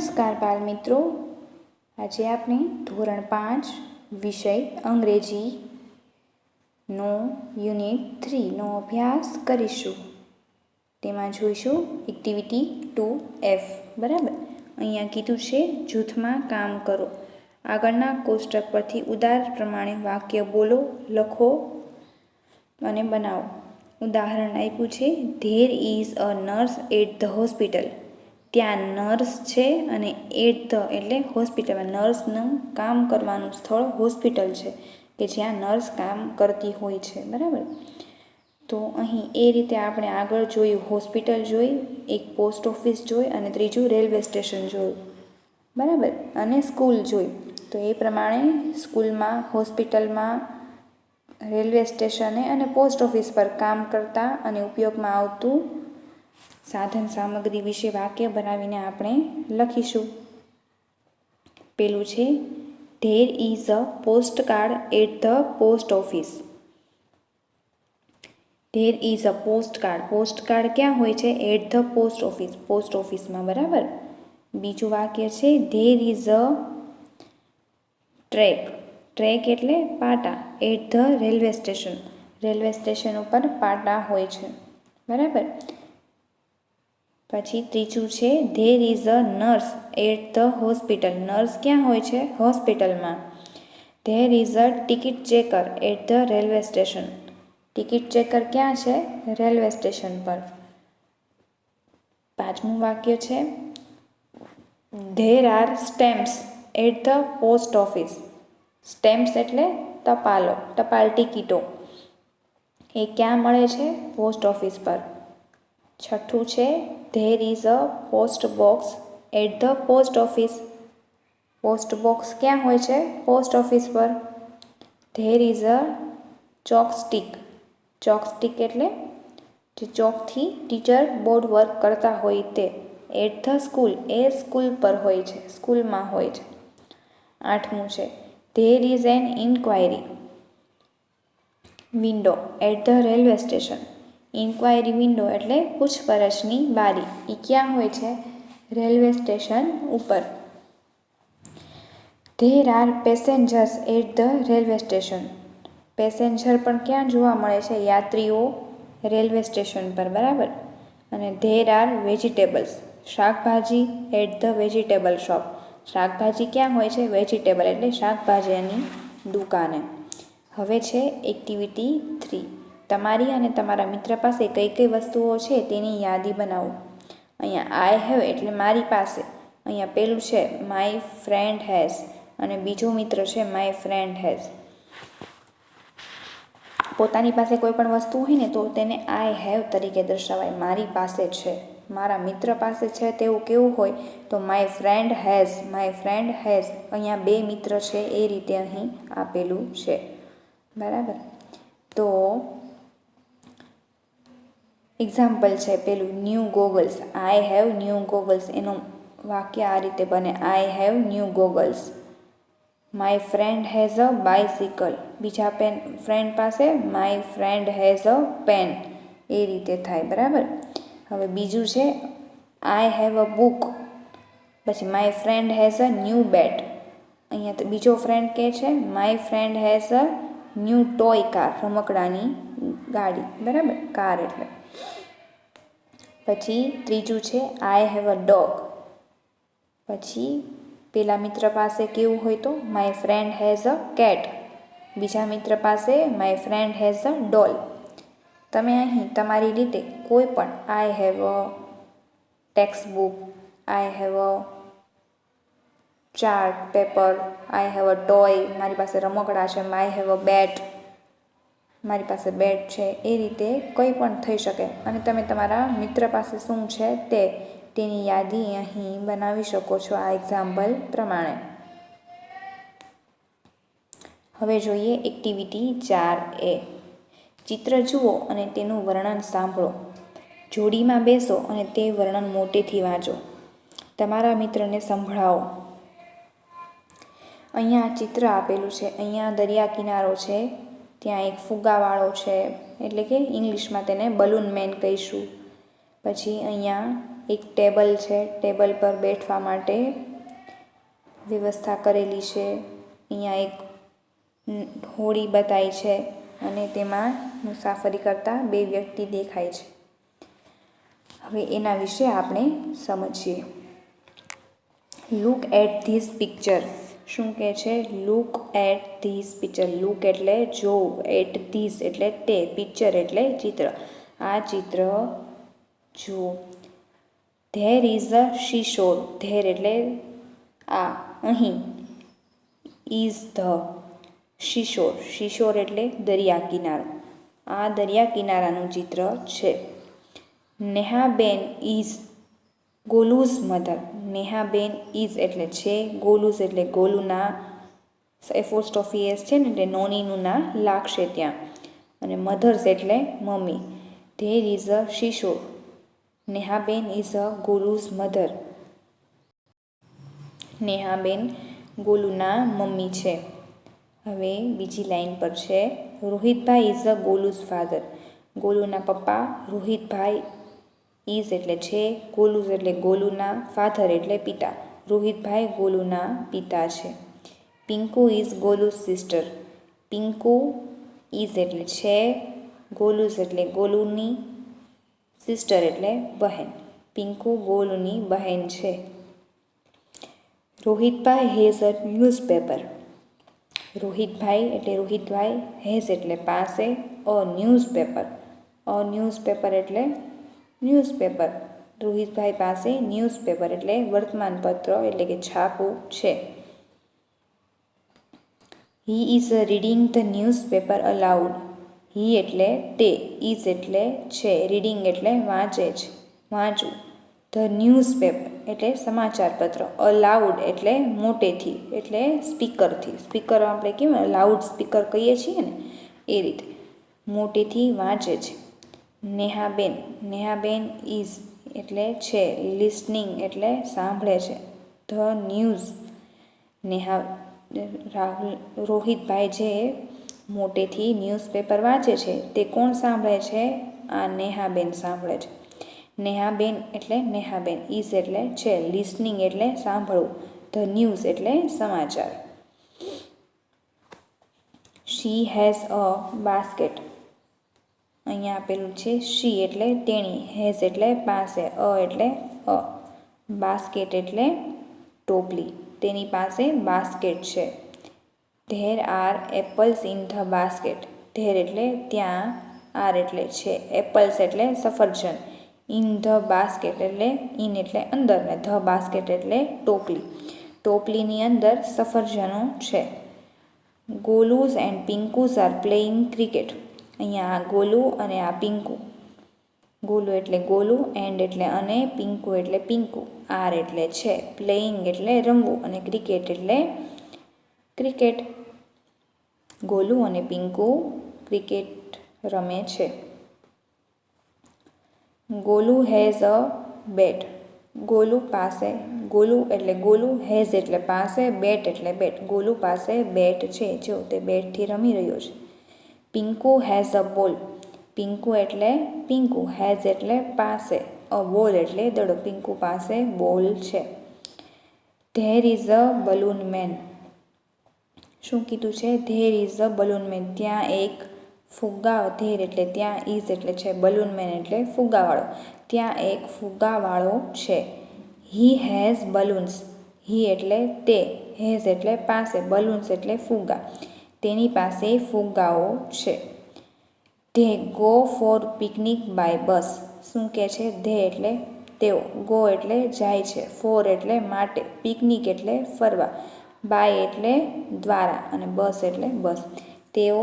નમસ્કાર બાળ મિત્રો, આજે આપણે ધોરણ 5 વિષય અંગ્રેજીનો યુનિટ 3નો અભ્યાસ કરીશું. તેમાં જોઈશું એક્ટિવિટી 2F. બરાબર. અહીંયા કીધું છે જૂથમાં કામ કરો. આગળના કોષ્ટક પરથી ઉદાહરણ પ્રમાણે વાક્ય બોલો, લખો અને બનાવો. ઉદાહરણ આપ્યું છે, there is a nurse at the hospital. ત્યાં નર્સ છે અને એટ ધ એટલે હોસ્પિટલમાં. નર્સનું કામ કરવાનું સ્થળ હોસ્પિટલ છે કે જ્યાં નર્સ કામ કરતી હોય છે. બરાબર. તો અહીં એ રીતે આપણે આગળ જોયું, હોસ્પિટલ જોઈ, એક પોસ્ટ ઓફિસ જોઈ અને ત્રીજું રેલવે સ્ટેશન જોયું. બરાબર. અને સ્કૂલ જોઈ. તો એ પ્રમાણે સ્કૂલમાં, હોસ્પિટલમાં, રેલવે સ્ટેશને અને પોસ્ટ ઓફિસ પર કામ કરતા અને ઉપયોગમાં આવતું સાધન સામગ્રી વિશે વાક્ય બનાવીને આપણે લખીશું. પેલું છે, there is a post card at the post office. There is a post card. Post card ક્યાં હોય છે? At the post office, post office. બરાબર. બીજું વાક્ય છે, there is a track. Track એટલે પાટા. At the railway station. Railway station ઉપર પાટા હોય છે. બરાબર. પછી ત્રીજું છે, there is a nurse at the hospital. Nurse ક્યાં હોય છે? હોસ્પિટલમાં. There is a ticket checker at the railway station. Ticket checker ક્યાં છે? રેલવે સ્ટેશન પર. પાંચમું વાક્ય છે, there are stamps at the post office. Stamps એટલે ટપાલો, ટપાલ ટિકિટો. એ ક્યાં મળે છે? પોસ્ટ ઓફિસ પર. છઠ્ઠું છે, there is a post box at the post office. Post box ક્યાં હોય છે? પોસ્ટ ઓફિસ પર. There is a chalk stick. Chalk stick એટલે જે ચોકથી ટીચર બોર્ડ વર્ક કરતા હોય તે. એટ ધ સ્કૂલ એ સ્કૂલ પર હોય છે, સ્કૂલમાં હોય છે. આઠમું છે, there is an enquiry window at the railway station. Enquiry window એટલે પૂછપરછની બારી. એ ક્યાં હોય છે? રેલવે સ્ટેશન ઉપર. There are passengers at the railway station. Passenger પણ ક્યાં જોવા મળે છે? યાત્રીઓ રેલવે સ્ટેશન પર. બરાબર. અને ધેર આર વેજીટેબલ્સ. શાકભાજી એટ ધ વેજીટેબલ શોપ. શાકભાજી ક્યાં હોય છે? વેજીટેબલ એટલે શાકભાજીની દુકાને. હવે છે એક્ટિવિટી 3. તમારી અને તમારા મિત્ર પાસે કઈ કઈ વસ્તુઓ છે તેની યાદી બનાવો. અહીંયા આઈ હેવ એટલે મારી પાસે. અહીંયા પેલું છે માય ફ્રેન્ડ હેઝ અને બીજો મિત્ર છે માય ફ્રેન્ડ હેઝ. પોતાની પાસે કોઈ પણ વસ્તુ હોય ને તો તેને આઈ હેવ તરીકે દર્શાવાય. મારી પાસે છે. મારા મિત્ર પાસે છે તેવું કેવું હોય? તો my friend has. My friend has. અહીંયા બે મિત્ર છે એ રીતે અહીં આપેલું છે. બરાબર. તો એક્ઝામ્પલ છે પેલું, new goggles. I have new goggles. એનું વાક્ય આ રીતે બને, I have new goggles. My friend has a bicycle. બીજા ફ્રેન્ડ પાસે my friend has a pen. એ રીતે થાય. બરાબર. હવે બીજું છે, આઈ હેવ અ બુક. પછી my friend has a new bat. અહીંયા તો બીજો ફ્રેન્ડ કહે છે my friend has a new toy car. રમકડાની ગાડી. બરાબર. કાર એટલે. પછી ત્રીજું છે, આઈ હેવ અ ડોગ. પછી પેલા મિત્ર પાસે કેવું હોય તો my friend has a cat. બીજા મિત્ર પાસે માય ફ્રેન્ડ હેઝ અ ડોલ. તમે અહીં તમારી રીતે કોઈ પણ આઈ have a text book, I have a chart paper, I have a toy, મારી પાસે રમકડા છે, આઈ હેવ અ બેટ, મારી પાસે બેટ છે. એ રીતે કંઈ પણ થઈ શકે. અને તમે તમારા મિત્ર પાસે શું છે તેની યાદી અહીં બનાવી શકો છો આ એક્ઝામ્પલ પ્રમાણે. હવે જોઈએ એક્ટિવિટી 4A. ચિત્ર જુઓ અને તેનું વર્ણન સાંભળો. જોડીમાં બેસો અને તે વર્ણન મોટેથી વાંચો. તમારા મિત્રને સંભળાવો. અહીંયા ચિત્ર આપેલું છે. અહીંયા દરિયા કિનારો છે. ત્યાં એક ફુગ્ગાવાળો છે, એટલે કે ઇંગ્લિશમાં તેને બલૂન મેન કહીશું. પછી અહીંયા એક ટેબલ છે, ટેબલ પર બેઠવા માટે વ્યવસ્થા કરેલી છે. અહીંયા એક હોડી બતાવી છે અને તેમાં મુસાફરી કરતા 2 વ્યક્તિ દેખાય છે. હવે એના વિશે આપણે સમજીએ. Look at this picture. શું કહે છે? Look at this picture. Look એટલે જોવું, એટ ધીસ એટલે તે, પિક્ચર એટલે ચિત્ર. આ ચિત્ર જુઓ. There is a seashore. There એટલે આ, અહીં. Is the seashore. સીશોર એટલે દરિયા કિનારો. આ દરિયા કિનારાનું ચિત્ર છે. Nehaben is Golu's mother. Nehaben is એટલે છે, ગોલુઝ એટલે ગોલુના એપોસ્ટ્રોફી એસ છે ને એટલે નોનીનું ના લાગશે ત્યાં, અને મધર્સ એટલે મમ્મી. There is a seashore. Nehaben is a Golu's mother. Nehaben ગોલુના મમ્મી છે. હવે બીજી લાઈન પર છે. રોહિતભાઈ ઇઝ અ ગોલુઝ ફાધર. ગોલુના પપ્પા રોહિતભાઈ ઇઝ એટલે છે, ગોલુઝ એટલે ગોલુના, ફાધર એટલે પિતા. રોહિતભાઈ ગોલુના પિતા છે. Pinku is Golu's sister. Pinku is એટલે છે, ગોલુઝ એટલે ગોલુની, સિસ્ટર એટલે બહેન. પિંકુ ગોલુની બહેન છે. રોહિતભાઈ હેઝ અ ન્યૂઝપેપર. રોહિતભાઈ એટલે રોહિતભાઈ, હેઝ એટલે પાસે, અ ન્યૂઝપેપર. અ ન્યૂઝપેપર એટલે ન્યૂઝપેપર. રોહિતભાઈ પાસે ન્યૂઝપેપર એટલે વર્તમાનપત્ર એટલે કે છાપું છે. He is reading the newspaper aloud. He એટલે તે, ઇઝ એટલે છે, રીડિંગ એટલે વાંચે છે, વાંચવું. ધ ન્યૂઝપેપર એટલે સમાચાર પત્ર. અલાઉડ એટલે મોટેથી એટલે સ્પીકરથી. સ્પીકર આપણે કેમ લાઉડ સ્પીકર કહીએ છીએ ને એ રીતે મોટેથી વાંચે છે. નેહાબેન. નેહાબેન ઇઝ એટલે છે, લિસનિંગ એટલે સાંભળે છે. The news. રોહિતભાઈ જે મોટેથી ન્યૂઝપેપર વાંચે છે તે કોણ સાંભળે છે? આ નેહાબેન સાંભળે છે. નેહાબેન એટલે નેહાબેન, ઇઝ એટલે છે, લિસનિંગ એટલે સાંભળવું, ધ ન્યૂઝ એટલે સમાચાર. She has a basket. અહીંયા આપેલું છે શી એટલે તેણી, હેઝ એટલે પાસે, અ એટલે બાસ્કેટ એટલે ટોપલી. તેની પાસે બાસ્કેટ છે. There R apples in the basket. There એટલે ત્યાં, આર એટલે છે, એપલ્સ એટલે સફરજન, ઇન ધ બાસ્કેટ એટલે ઇન એટલે અંદર, ને ધ બાસ્કેટ એટલે ટોપલી. ટોપલીની અંદર સફરજનો છે. Golu's and Pinku's are playing cricket. અહીંયા આ ગોલુ અને આ પિંકુ. ગોલુ એટલે ગોલુ, એન્ડ એટલે અને, પિંકુ એટલે પિંકુ, આર એટલે છે, પ્લેઇંગ એટલે રમવું, અને ક્રિકેટ એટલે ક્રિકેટ. ગોલુ અને પિંકુ ક્રિકેટ રમે છે. ગોલુ હેઝ અ બેટ. ગોલુ પાસે, ગોલુ એટલે ગોલુ, હેઝ એટલે પાસે, બેટ એટલે બેટ. ગોલુ પાસે બેટ છે, જો તે બેટથી રમી રહ્યો છે. પિંકુ હેઝ અ બોલ. પિંકુ એટલે પિંકુ, હેઝ એટલે પાસે, અ બોલ એટલે દડો. પિંકુ પાસે બોલ છે. There is a balloon man. શું કીધું છે? There is a balloon man. ત્યાં એક ફુગ્ગા, ધેર એટલે ત્યાં, ઇઝ એટલે છે, બલૂન મેન એટલે ફુગ્ગાવાળો. ત્યાં એક ફુગ્ગાવાળો છે. He has balloons. હી એટલે તે, હેઝ એટલે પાસે, બલૂન્સ એટલે ફુગ્ગા. તેની પાસે ફુગ્ગાઓ છે. They go for picnic by bus. શું કહે છે? ધે એટલે તેઓ, ગો એટલે જાય છે, ફોર એટલે માટે, પિકનિક એટલે ફરવા, બાય એટલે દ્વારા, અને બસ એટલે બસ. તેઓ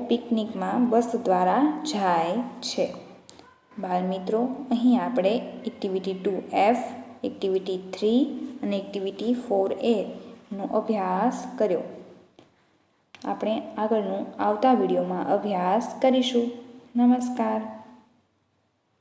પિકનિકમાં બસ દ્વારા જાય છે. બાળમિત્રો, અહીં આપણે એક્ટિવિટી 2F, એક્ટિવિટી 3 અને એક્ટિવિટી 4A નો અભ્યાસ કર્યો. આપણે આગળનું આવતા વિડીયોમાં અભ્યાસ કરીશું. નમસ્કાર.